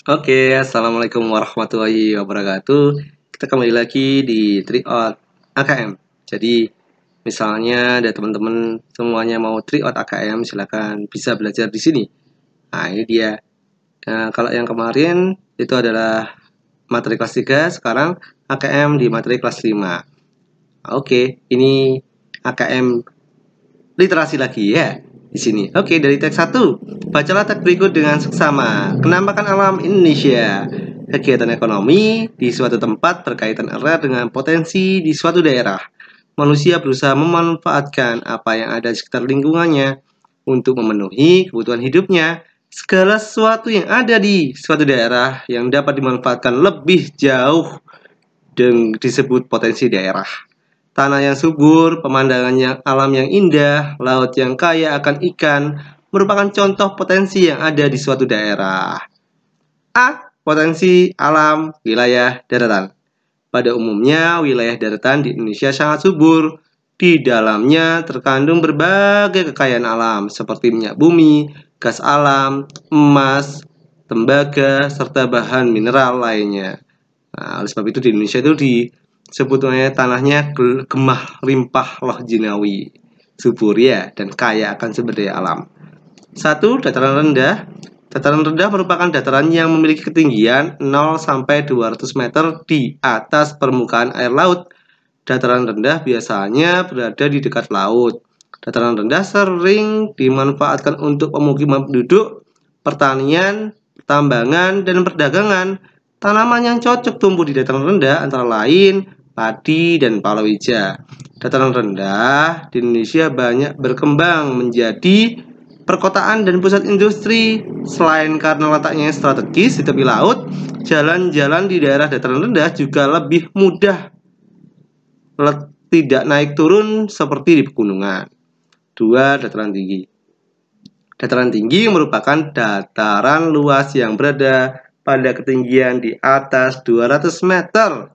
Oke, assalamualaikum warahmatullahi wabarakatuh. Kita kembali lagi di Tryout AKM. Jadi, misalnya ada teman-teman semuanya mau Tryout AKM, silakan bisa belajar di sini. Nah, ini dia. Nah, kalau yang kemarin itu adalah materi kelas 3, sekarang AKM di materi kelas 5. Oke, ini AKM literasi lagi ya di sini. Oke, dari teks 1. Bacalah teks berikut dengan seksama. Penampakan alam Indonesia. Kegiatan ekonomi di suatu tempat berkaitan erat dengan potensi di suatu daerah. Manusia berusaha memanfaatkan apa yang ada di sekitar lingkungannya untuk memenuhi kebutuhan hidupnya. Segala sesuatu yang ada di suatu daerah yang dapat dimanfaatkan lebih jauh dan disebut potensi daerah. Tanah yang subur, pemandangan yang alam yang indah, laut yang kaya akan ikan, merupakan contoh potensi yang ada di suatu daerah. A. Potensi alam wilayah daratan. Pada umumnya, wilayah daratan di Indonesia sangat subur. Di dalamnya terkandung berbagai kekayaan alam seperti minyak bumi, gas alam, emas, tembaga, serta bahan mineral lainnya. Nah, oleh sebab itu di Indonesia itu disebutnya tanahnya gemah limpah loh jinawi, subur ya, dan kaya akan sumber daya alam. 1. Dataran rendah. Dataran rendah merupakan dataran yang memiliki ketinggian 0 sampai 200 meter di atas permukaan air laut. Dataran rendah biasanya berada di dekat laut. Dataran rendah sering dimanfaatkan untuk pemukiman penduduk, pertanian, pertambangan, dan perdagangan. Tanaman yang cocok tumbuh di dataran rendah antara lain padi dan palawija. Dataran rendah di Indonesia banyak berkembang menjadi perkotaan dan pusat industri. Selain karena letaknya yang strategis di tepi laut, jalan-jalan di daerah dataran rendah juga lebih mudah, tidak naik turun seperti di pegunungan. 2. Dataran tinggi. Dataran tinggi merupakan dataran luas yang berada pada ketinggian di atas 200 meter.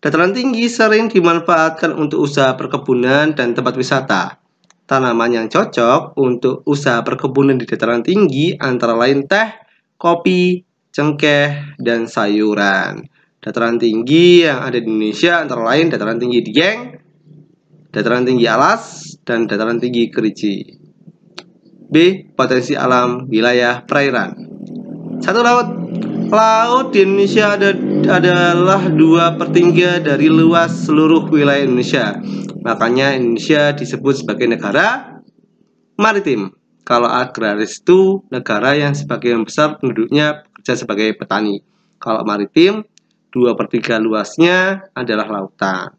Dataran tinggi sering dimanfaatkan untuk usaha perkebunan dan tempat wisata. Tanaman yang cocok untuk usaha perkebunan di dataran tinggi antara lain teh, kopi, cengkeh, dan sayuran. Dataran tinggi yang ada di Indonesia antara lain dataran tinggi Dieng, dataran tinggi Alas, dan dataran tinggi Kerici. B. Potensi alam wilayah perairan. 1. Laut. Laut di Indonesia adalah 2/3 dari luas seluruh wilayah Indonesia. Makanya Indonesia disebut sebagai negara maritim. Kalau agraris itu negara yang sebagian besar penduduknya bekerja sebagai petani. Kalau maritim, 2/3 luasnya adalah lautan.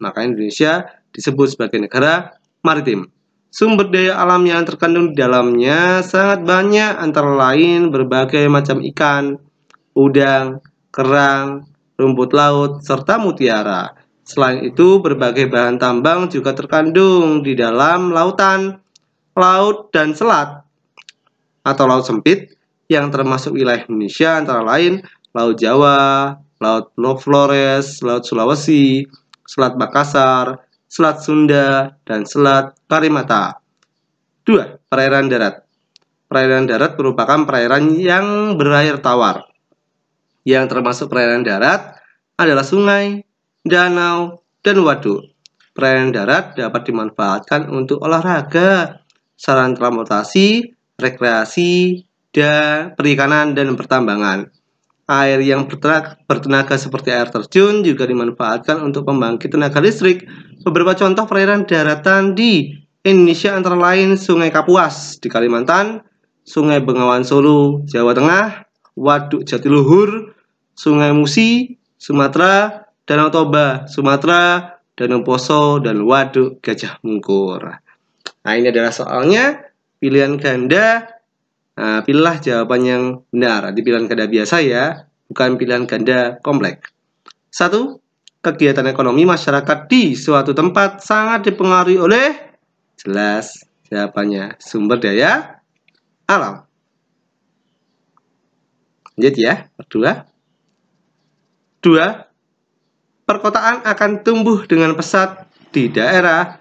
Makanya Indonesia disebut sebagai negara maritim. Sumber daya alam yang terkandung di dalamnya sangat banyak, antara lain berbagai macam ikan, udang, kerang, rumput laut, serta mutiara. Selain itu, berbagai bahan tambang juga terkandung di dalam lautan, laut, dan selat atau laut sempit yang termasuk wilayah Indonesia antara lain Laut Jawa, Laut Flores, Laut Sulawesi, Selat Makassar, Selat Sunda, dan Selat Karimata. 2. Perairan darat. Perairan darat merupakan perairan yang berair tawar. Yang termasuk perairan darat adalah sungai, danau, dan waduk. Perairan darat dapat dimanfaatkan untuk olahraga, sarana transportasi, rekreasi, dan perikanan dan pertambangan. Air yang bertenaga seperti air terjun juga dimanfaatkan untuk pembangkit tenaga listrik. Beberapa contoh perairan daratan di Indonesia antara lain Sungai Kapuas di Kalimantan, Sungai Bengawan Solo, Jawa Tengah, Waduk Jatiluhur, Sungai Musi, Sumatera, Danau Toba, Sumatera, Danau Poso, dan Waduk Gajah Mungkur. Nah, ini adalah soalnya pilihan ganda. Nah, pilihlah jawaban yang benar. Di pilihan ganda biasa ya, bukan pilihan ganda kompleks. 1. Kegiatan ekonomi masyarakat di suatu tempat sangat dipengaruhi oleh, jelas jawabannya, sumber daya alam. Lanjut ya, kedua. 2. Perkotaan akan tumbuh dengan pesat di daerah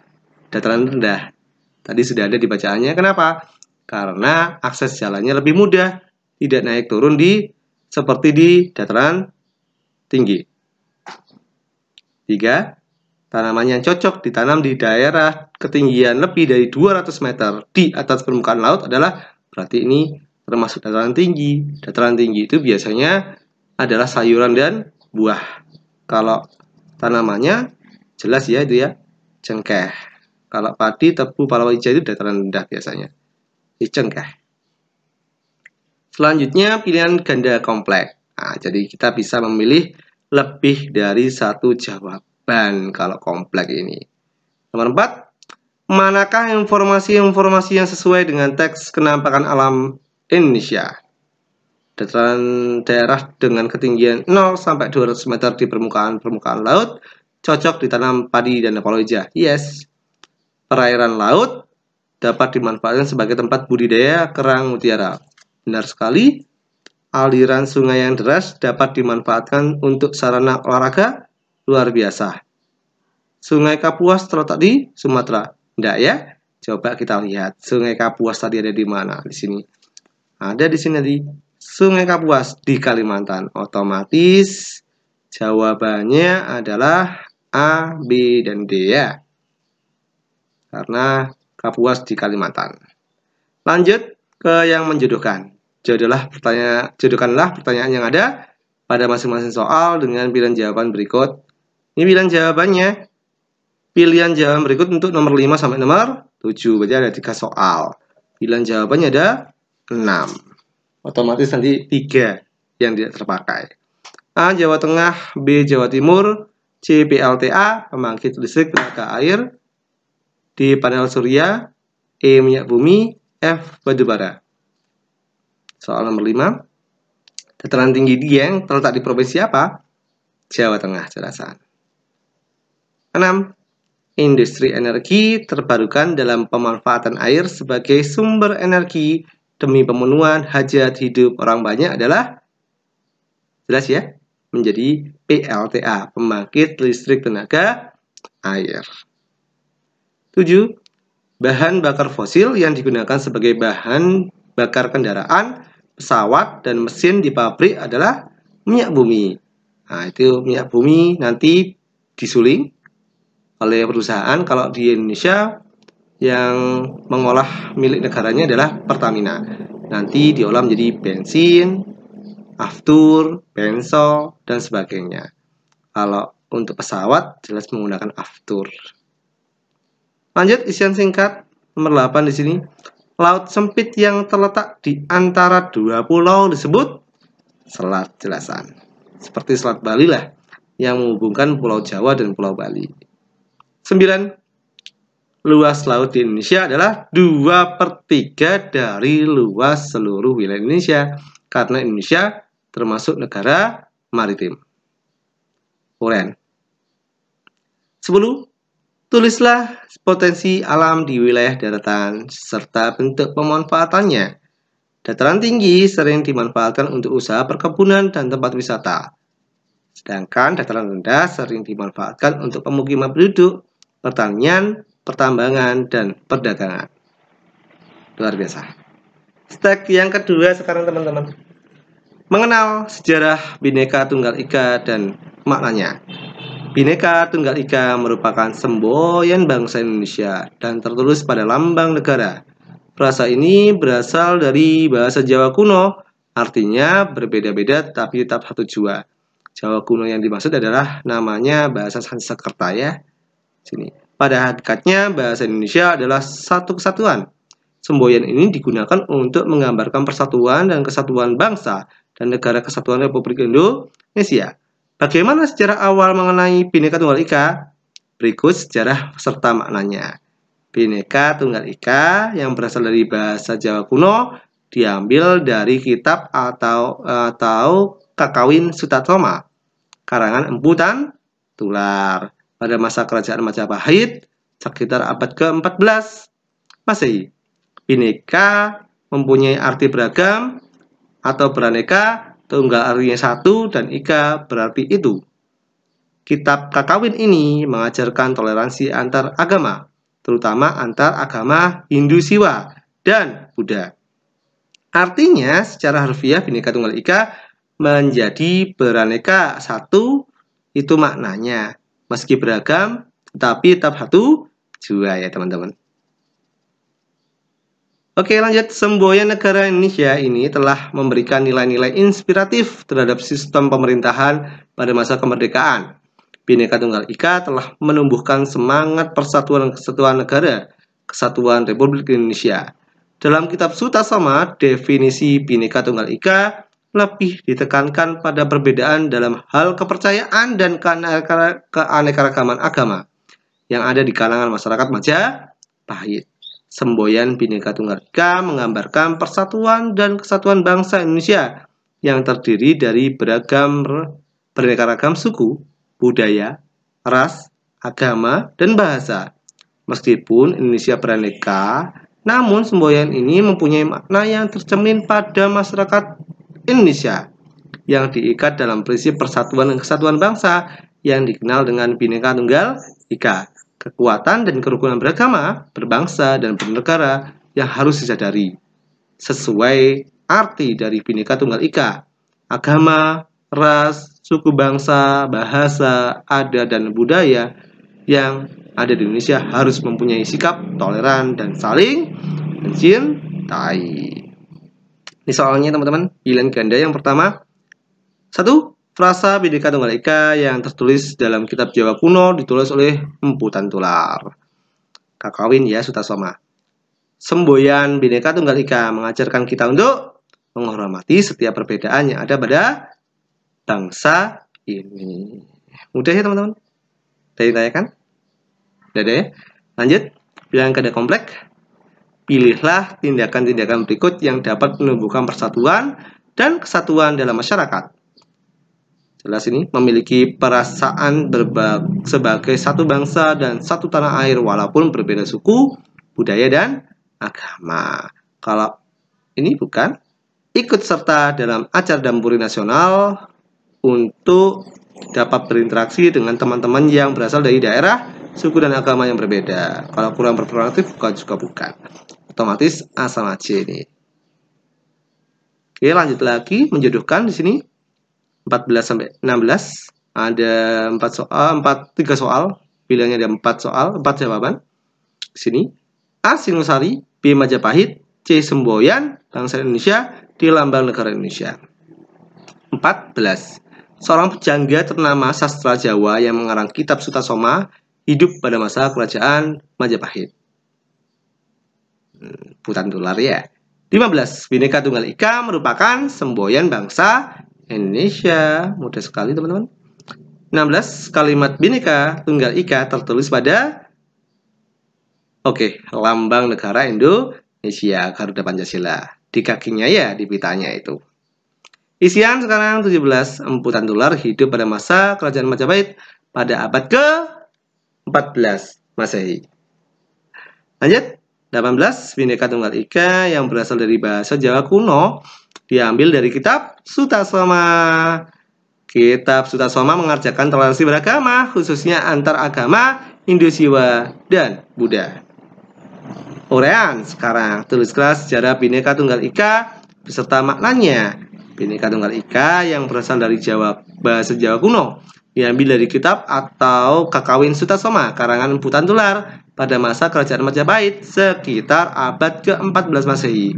dataran rendah. Tadi sudah ada di bacaannya. Kenapa? Karena akses jalannya lebih mudah, tidak naik turun di seperti di dataran tinggi. 3. Tanaman yang cocok ditanam di daerah ketinggian lebih dari 200 meter di atas permukaan laut adalah, berarti ini termasuk dataran tinggi. Dataran tinggi itu biasanya adalah sayuran dan buah. Kalau tanamannya jelas ya itu ya, cengkeh. Kalau padi, tebu, palawija itu dataran rendah biasanya. Ini cengkeh. Selanjutnya pilihan ganda kompleks. Nah, jadi kita bisa memilih lebih dari satu jawaban kalau kompleks ini. Nomor 4, manakah informasi-informasi yang sesuai dengan teks kenampakan alam Indonesia? Dataran daerah dengan ketinggian 0 sampai 200 meter di permukaan laut cocok ditanam padi dan palawija. Yes. Perairan laut dapat dimanfaatkan sebagai tempat budidaya kerang mutiara. Benar sekali. Aliran sungai yang deras dapat dimanfaatkan untuk sarana olahraga. Luar biasa. Sungai Kapuas terletak di Sumatera. Enggak ya? Coba kita lihat. Sungai Kapuas tadi ada di mana? Di sini. Ada di sini di Sungai Kapuas di Kalimantan. Otomatis jawabannya adalah A, B, dan D ya. Karena Kapuas di Kalimantan. Lanjut ke yang menjodohkan. Jodohkanlah pertanyaan yang ada pada masing-masing soal dengan pilihan jawaban berikut. Ini pilihan jawabannya. Pilihan jawaban berikut untuk nomor 5 sampai nomor 7. Berarti ada 3 soal. Pilihan jawabannya ada 6. Otomatis nanti 3 yang tidak terpakai. A. Jawa Tengah, B. Jawa Timur, C. PLTA, pembangkit listrik tenaga air di panel surya, E. minyak bumi, F. batu bara. Soal nomor 5. Dataran tinggi Dieng terletak di provinsi apa? Jawa Tengah, jelasan. 6. Industri energi terbarukan dalam pemanfaatan air sebagai sumber energi demi pemenuhan hajat hidup orang banyak adalah, jelas ya, menjadi PLTA, pembangkit listrik tenaga air. 7. Bahan bakar fosil yang digunakan sebagai bahan bakar kendaraan, pesawat, dan mesin di pabrik adalah minyak bumi. Nah, itu minyak bumi nanti disuling oleh perusahaan. Kalau di Indonesia yang mengolah milik negaranya adalah Pertamina. Nanti diolah menjadi bensin, aftur, bensol, dan sebagainya. Kalau untuk pesawat jelas menggunakan aftur. Lanjut isian singkat nomor 8 di sini. Laut sempit yang terletak di antara 2 pulau disebut selat, jelasan. Seperti Selat Bali lah yang menghubungkan Pulau Jawa dan Pulau Bali. 9. Luas laut di Indonesia adalah 2/3 dari luas seluruh wilayah Indonesia, karena Indonesia termasuk negara maritim. Keren. 10. Tulislah potensi alam di wilayah daratan serta bentuk pemanfaatannya. Dataran tinggi sering dimanfaatkan untuk usaha perkebunan dan tempat wisata. Sedangkan dataran rendah sering dimanfaatkan untuk pemukiman penduduk, pertanian, pertambangan, dan perdagangan. Luar biasa. Step yang kedua sekarang teman-teman. Mengenal sejarah Bhinneka Tunggal Ika dan maknanya. Bhinneka Tunggal Ika merupakan semboyan bangsa Indonesia dan tertulis pada lambang negara. Frasa ini berasal dari bahasa Jawa kuno, artinya berbeda-beda tapi tetap satu jua. Jawa kuno yang dimaksud adalah namanya bahasa Sanskerta ya. Sini. Pada hakikatnya bahasa Indonesia adalah satu kesatuan. Semboyan ini digunakan untuk menggambarkan persatuan dan kesatuan bangsa dan negara kesatuan Republik Indonesia. Bagaimana sejarah awal mengenai Bhinneka Tunggal Ika? Berikut sejarah serta maknanya. Bhinneka Tunggal Ika yang berasal dari bahasa Jawa kuno diambil dari kitab atau Kakawin Sutatoma, karangan Empu Tan Tular pada masa kerajaan Majapahit sekitar abad ke-14 Masehi. Bhinneka mempunyai arti beragam atau beraneka. Tunggal artinya satu dan ika berarti itu. Kitab Kakawin ini mengajarkan toleransi antar agama, terutama antar agama Hindu Siwa dan Buddha. Artinya secara harfiah Bhinneka Tunggal Ika menjadi beraneka. Satu itu maknanya. Meski beragam, tetapi tetap satu jua ya teman-teman. Oke, lanjut. Semboyan negara Indonesia ini telah memberikan nilai-nilai inspiratif terhadap sistem pemerintahan pada masa kemerdekaan. Bhinneka Tunggal Ika telah menumbuhkan semangat persatuan dan kesatuan negara, Kesatuan Republik Indonesia. Dalam kitab Sutasoma, definisi Bhinneka Tunggal Ika lebih ditekankan pada perbedaan dalam hal kepercayaan dan keanekaragaman agama yang ada di kalangan masyarakat Majapahit. Semboyan Bhinneka Tunggal Ika menggambarkan persatuan dan kesatuan bangsa Indonesia yang terdiri dari beraneka ragam suku, budaya, ras, agama, dan bahasa. Meskipun Indonesia beraneka, namun semboyan ini mempunyai makna yang tercermin pada masyarakat Indonesia yang diikat dalam prinsip persatuan dan kesatuan bangsa yang dikenal dengan Bhinneka Tunggal Ika. Kekuatan dan kerukunan beragama, berbangsa, dan bernegara yang harus disadari. Sesuai arti dari Bhinneka Tunggal Ika, agama, ras, suku bangsa, bahasa, adat, dan budaya yang ada di Indonesia harus mempunyai sikap toleran dan saling mencintai. Ini soalnya teman-teman, pilihan ganda yang pertama. Satu, frasa Bhinneka Tunggal Ika yang tertulis dalam kitab Jawa kuno ditulis oleh Empu Tantular. Kakawin ya Sutasoma. Semboyan Bhinneka Tunggal Ika mengajarkan kita untuk menghormati setiap perbedaan yang ada pada bangsa ini. Mudah ya teman-teman? Tadi tanyakan? Udah deh. Lanjut. Pilihan ganda kompleks. Pilihlah tindakan-tindakan berikut yang dapat menumbuhkan persatuan dan kesatuan dalam masyarakat. Jelas ini, memiliki perasaan sebagai satu bangsa dan satu tanah air walaupun berbeda suku, budaya, dan agama. Kalau ini bukan, ikut serta dalam acara damburi nasional untuk dapat berinteraksi dengan teman-teman yang berasal dari daerah, suku, dan agama yang berbeda. Kalau kurang berproaktif, bukan. Otomatis asal aja ini. Oke, lanjut lagi menjodohkan di sini 14 sampai 16 ada 3 soal, pilihannya ada 4 soal, 4 jawaban. Di sini A. Singosari, B. Majapahit, C. Semboyan bangsa Indonesia di lambang negara Indonesia. 14. Seorang pujangga ternama sastra Jawa yang mengarang kitab Sutasoma hidup pada masa kerajaan Majapahit. Putan tular ya. 15. Bhinneka Tunggal Ika merupakan semboyan bangsa Indonesia. Mudah sekali teman-teman. 16. Kalimat Bhinneka Tunggal Ika tertulis pada lambang negara Indonesia, Garuda Pancasila. Di kakinya ya, di pitanya itu. Isian sekarang 17. Empu Tantular hidup pada masa kerajaan Majapahit pada abad ke-14 Masehi. Lanjut. 18. Bhinneka Tunggal Ika yang berasal dari bahasa Jawa kuno diambil dari kitab Sutasoma. Kitab Sutasoma mengajarkan toleransi beragama, khususnya antar agama Hindu-Siwa dan Buddha. Urean sekarang, tulislah sejarah Bhinneka Tunggal Ika beserta maknanya. Bhinneka Tunggal Ika yang berasal dari bahasa Jawa kuno diambil dari kitab atau Kakawin Sutasoma karangan Empu Tantular pada masa kerajaan Majapahit sekitar abad ke-14 Masehi.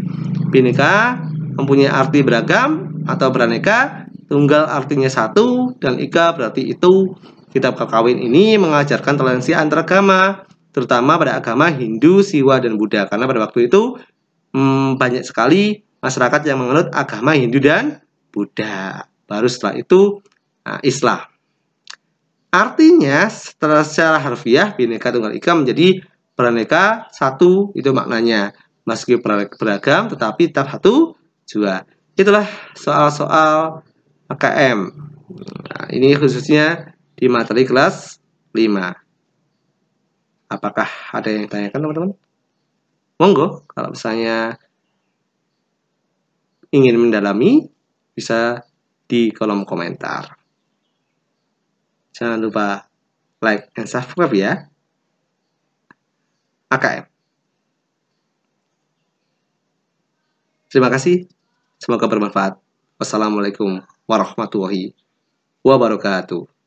Bhinneka mempunyai arti beragam atau beraneka, tunggal artinya satu, dan Ika berarti itu. Kitab Kakawin ini mengajarkan toleransi antar agama, terutama pada agama Hindu, Siwa, dan Buddha. Karena pada waktu itu banyak sekali masyarakat yang menganut agama Hindu dan Buddha. Baru setelah itu Islam. Artinya secara harfiah Bhinneka Tunggal Ika menjadi beraneka satu, itu maknanya. Meski beragam tetapi tetap satu jua. Itulah soal-soal AKM. Nah, ini khususnya di materi kelas 5. Apakah ada yang tanyakan teman-teman? Monggo, kalau misalnya ingin mendalami bisa di kolom komentar. Jangan lupa like dan subscribe ya. AKM. Terima kasih. Semoga bermanfaat. Wassalamualaikum warahmatullahi wabarakatuh.